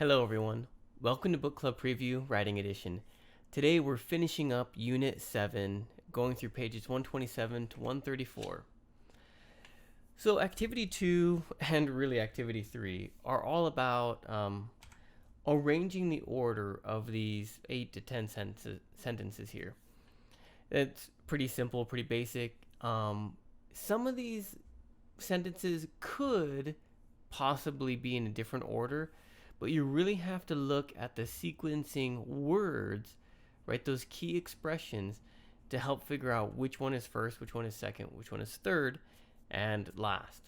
Hello everyone. Welcome to Book Club Preview Writing Edition. Today we're finishing up Unit 7, going through pages 127 to 134. So Activity 2 and really Activity 3 are all about arranging the order of these 8 to 10 sentences here. It's pretty simple, pretty basic. Some of these sentences could possibly be in a different order, but you really have to look at the sequencing words, right? Those key expressions to help figure out which one is first, which one is second, which one is third, and last.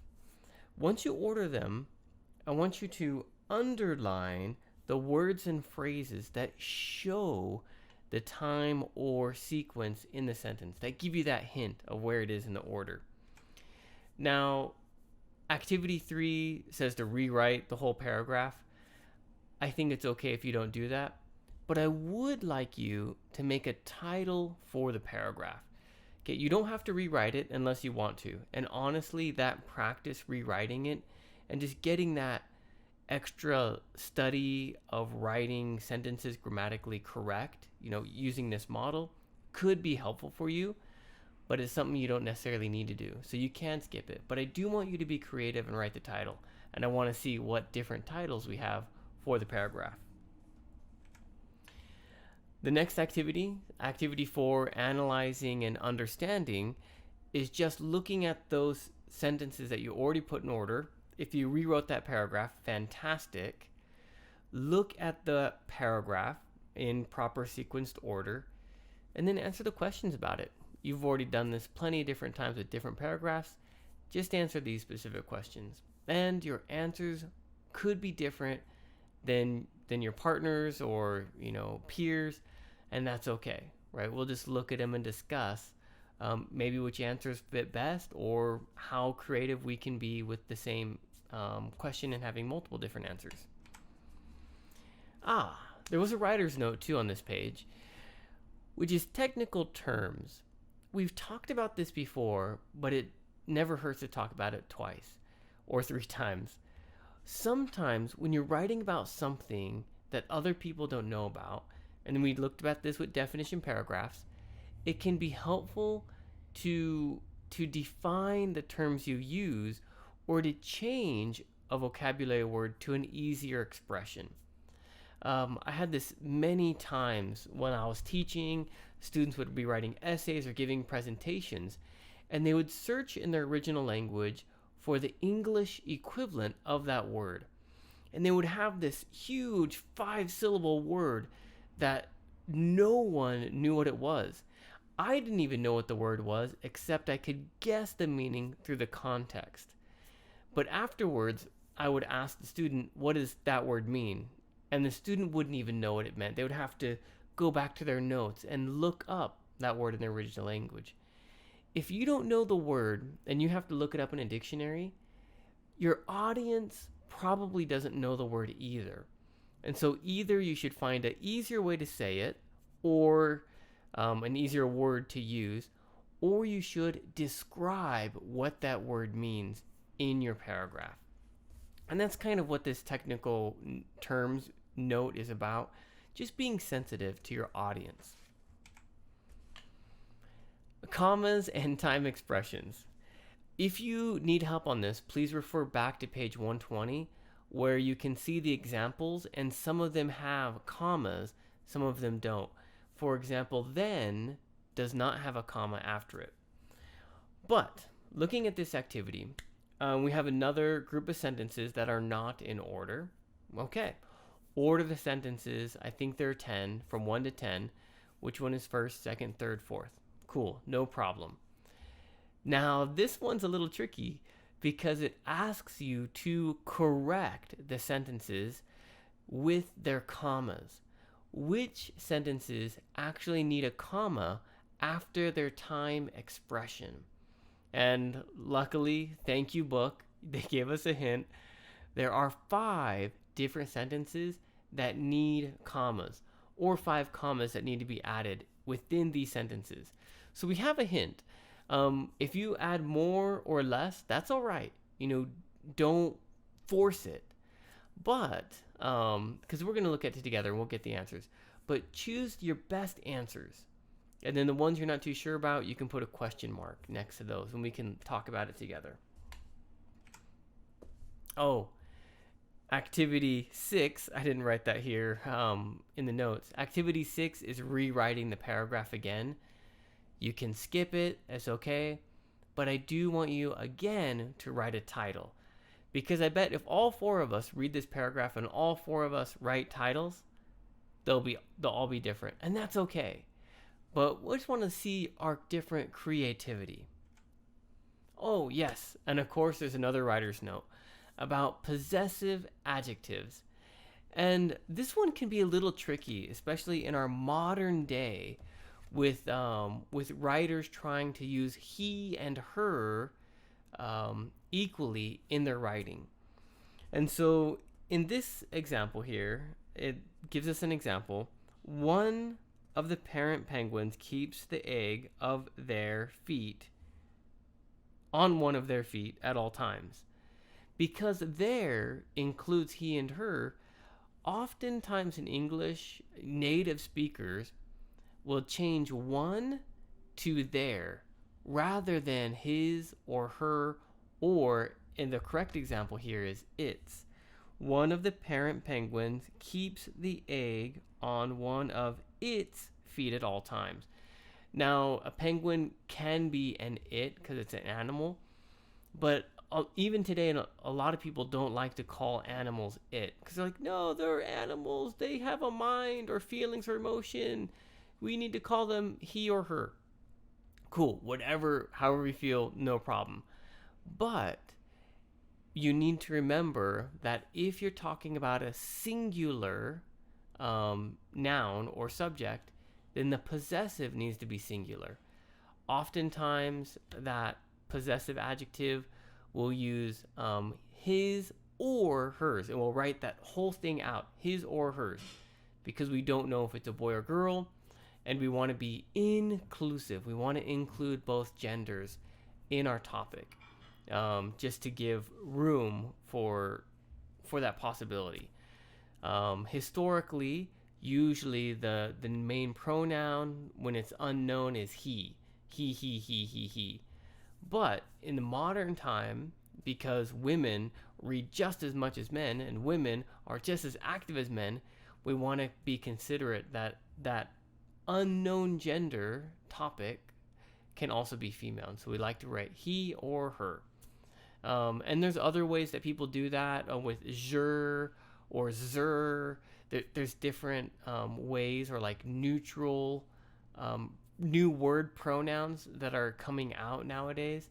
Once you order them, I want you to underline the words and phrases that show the time or sequence in the sentence, that give you that hint of where it is in the order. Now, Activity 3 says to rewrite the whole paragraph. I think it's okay if you don't do that, but I would like you to make a title for the paragraph. Okay, you don't have to rewrite it unless you want to. And honestly, that practice rewriting it and just getting that extra study of writing sentences grammatically correct, using this model could be helpful for you, but it's something you don't necessarily need to do. So you can skip it, but I do want you to be creative and write the title. And I want to see what different titles we have for the paragraph. The next activity, Activity 4, Analyzing and Understanding, is just looking at those sentences that you already put in order. If you rewrote that paragraph, fantastic. Look at the paragraph in proper sequenced order, and then answer the questions about it. You've already done this plenty of different times with different paragraphs. Just answer these specific questions. And your answers could be different than your partners or peers, and that's okay, right? We'll just look at them and discuss maybe which answers fit best or how creative we can be with the same question and having multiple different answers. There was a writer's note too on this page, which is technical terms. We've talked about this before, but it never hurts to talk about it twice or 3 times. Sometimes when you're writing about something that other people don't know about, and we looked at this with definition paragraphs, it can be helpful to define the terms you use or to change a vocabulary word to an easier expression. I had this many times when I was teaching. Students would be writing essays or giving presentations, and they would search in their original language for the English equivalent of that word. And they would have this huge 5-syllable word that no one knew what it was. I didn't even know what the word was, except I could guess the meaning through the context. But afterwards, I would ask the student, what does that word mean? And the student wouldn't even know what it meant. They would have to go back to their notes and look up that word in their original language. If you don't know the word and you have to look it up in a dictionary, your audience probably doesn't know the word either. And so either you should find an easier way to say it or an easier word to use, or you should describe what that word means in your paragraph. And that's kind of what this technical terms note is about, just being sensitive to your audience. Commas and time expressions. If you need help on this, please refer back to page 120, where you can see the examples, and some of them have commas, some of them don't. For example, then does not have a comma after it. But looking at this activity, we have another group of sentences that are not in order. Okay, order the sentences. I think there are 10, from 1 to 10. Which one is first, second, third, fourth? Cool, no problem. Now, this one's a little tricky because it asks you to correct the sentences with their commas. Which sentences actually need a comma after their time expression? And luckily, thank you, book, they gave us a hint. There are 5 different sentences that need commas, or 5 commas that need to be added within these sentences. So we have a hint. If you add more or less, that's all right. Don't force it. But because we're going to look at it together and we'll get the answers. But choose your best answers. And then the ones you're not too sure about, you can put a question mark next to those and we can talk about it together. Oh, activity 6, I didn't write that here in the notes. Activity 6 is rewriting the paragraph again. You can skip it, it's okay. But I do want you again to write a title. Because I bet if all 4 of us read this paragraph and all 4 of us write titles, they'll all be different. And that's okay. But we just want to see our different creativity. Oh, yes. And of course, there's another writer's note about possessive adjectives. And this one can be a little tricky, especially in our modern day with writers trying to use he and her equally in their writing. And so in this example here, it gives us an example. One of the parent penguins keeps the egg of their feet on one of their feet at all times. Because there includes he and her, oftentimes in English, native speakers will change one to their rather than his or her, or in the correct example here is its. One of the parent penguins keeps the egg on one of its feet at all times. Now, a penguin can be an it because it's an animal, but even today, a lot of people don't like to call animals it because they're like, no, they're animals. They have a mind or feelings or emotion. We need to call them he or her. Cool, whatever, however we feel, no problem. But you need to remember that if you're talking about a singular noun or subject, then the possessive needs to be singular. Oftentimes, that possessive adjective will use his or hers, and we'll write that whole thing out, his or hers, because we don't know if it's a boy or girl, and we want to be inclusive. We want to include both genders in our topic, just to give room for that possibility. Historically, usually the main pronoun when it's unknown is he. He. But in the modern time, because women read just as much as men and women are just as active as men, we want to be considerate that unknown gender topic can also be female. And so we like to write he or her. And there's other ways that people do that with je or zer. There's different ways, or like neutral new word pronouns that are coming out nowadays.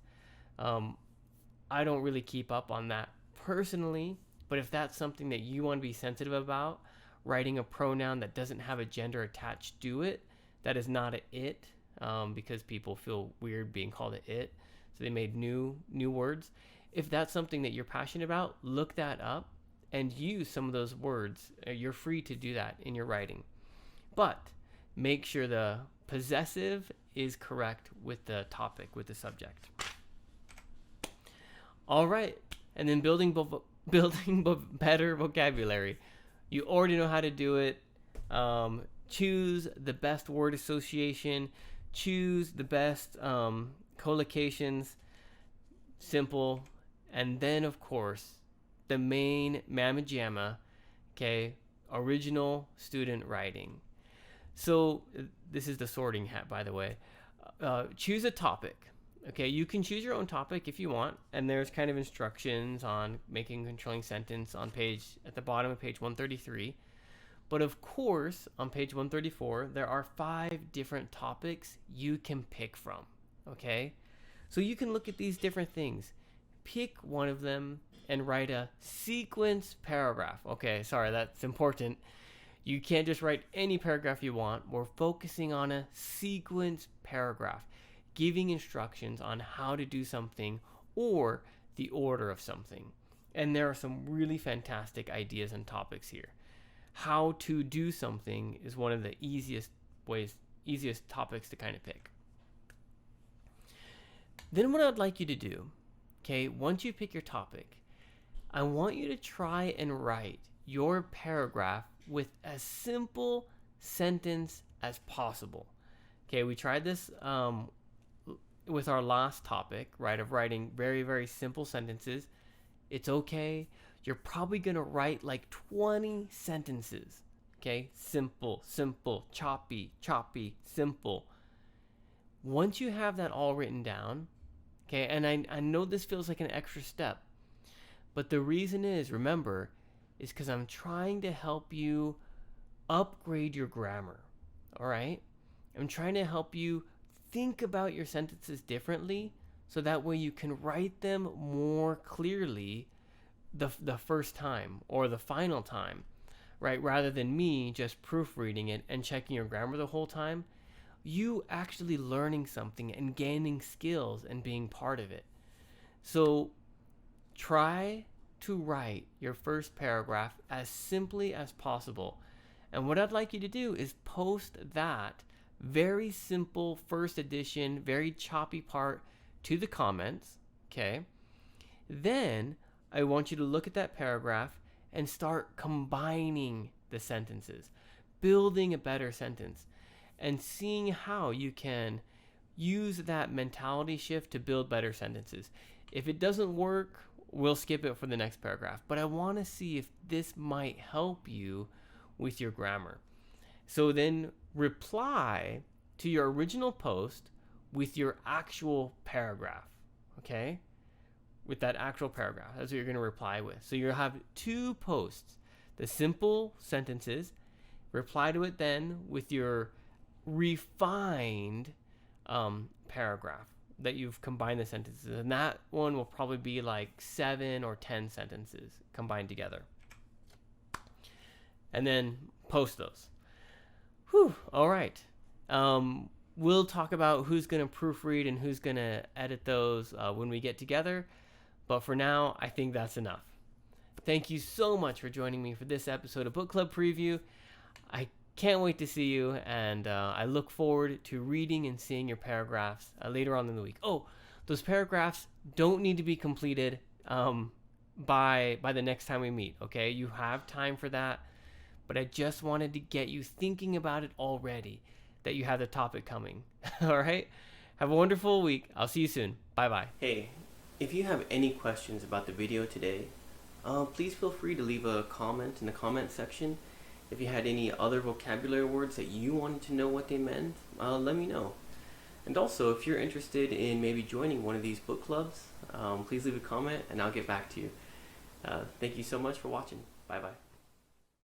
I don't really keep up on that personally, but if that's something that you want to be sensitive about, writing a pronoun that doesn't have a gender attached to it, that is not a it, because people feel weird being called a it, so they made new words. If that's something that you're passionate about, look that up and use some of those words. You're free to do that in your writing, but make sure the possessive is correct with the topic, with the subject. All right, and then building better vocabulary. You already know how to do it. Choose the best word association. Choose the best collocations. Simple. And then, of course, the main mamma jamma, okay, original student writing. So this is the sorting hat, by the way. Choose a topic. Okay, you can choose your own topic if you want, and there's kind of instructions on making a controlling sentence at the bottom of page 133. But of course, on page 134, there are 5 different topics you can pick from. Okay, so you can look at these different things, pick one of them, and write a sequence paragraph. Okay, sorry, that's important. You can't just write any paragraph you want. We're focusing on a sequence paragraph, giving instructions on how to do something or the order of something. And there are some really fantastic ideas and topics here. How to do something is one of the easiest topics to kind of pick. Then what I'd like you to do, okay, once you pick your topic, I want you to try and write your paragraph with as simple sentence as possible. Okay, we tried this with our last topic, right, of writing very, very simple sentences. It's okay. You're probably going to write like 20 sentences. Okay, simple, simple, choppy, choppy, simple. Once you have that all written down, okay, and I know this feels like an extra step, but the reason is, remember, is because I'm trying to help you upgrade your grammar. All right? I'm trying to help you think about your sentences differently so that way you can write them more clearly the first time or the final time, right? Rather than me just proofreading it and checking your grammar the whole time, you actually learning something and gaining skills and being part of it. So try to write your first paragraph as simply as possible. And what I'd like you to do is post that very simple first edition, very choppy part to the comments, okay? Then I want you to look at that paragraph and start combining the sentences, building a better sentence, and seeing how you can use that mentality shift to build better sentences. If it doesn't work, we'll skip it for the next paragraph. But I want to see if this might help you with your grammar. So then reply to your original post with your actual paragraph, okay? With that actual paragraph. That's what you're going to reply with. So you'll have two posts. The simple sentences, reply to it then with your refined paragraph that you've combined the sentences. And that one will probably be like 7 or 10 sentences combined together. And then post those. Whew, all right. We'll talk about who's going to proofread and who's going to edit those when we get together. But for now, I think that's enough. Thank you so much for joining me for this episode of Book Club Preview. I can't wait to see you, and I look forward to reading and seeing your paragraphs later on in the week. Oh, those paragraphs don't need to be completed by the next time we meet, okay? You have time for that, but I just wanted to get you thinking about it already, that you have the topic coming. All right? Have a wonderful week. I'll see you soon. Bye-bye. Hey, if you have any questions about the video today, please feel free to leave a comment in the comment section. If you had any other vocabulary words that you wanted to know what they meant, let me know. And also, if you're interested in maybe joining one of these book clubs, please leave a comment and I'll get back to you. Thank you so much for watching. Bye-bye.